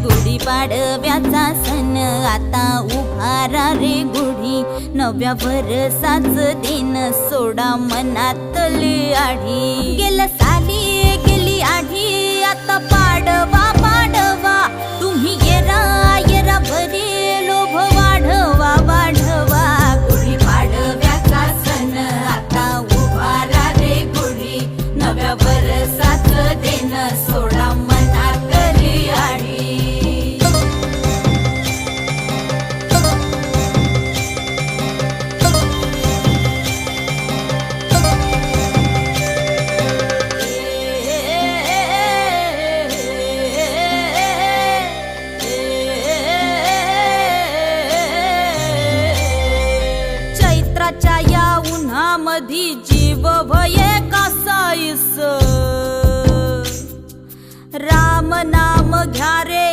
गुढीपाडव्याचा सण आता उभारा रे गुढी, नव्या वर्षाच दिन सोडा मनातली आढी। गेलं साली गेली आढी, आता पाडवा पाडवा, तुम्ही येरा येरा भरी लोभ वाढवा वाढवा। गुढीपाडव्याचा सण आता उभारा रे गुढी, नव्या वर्षाच दिन सोडा मनातली आढी। चैत्राच्या या उन्हामधी जीव भये कासाईस, राम नाम घ्या रे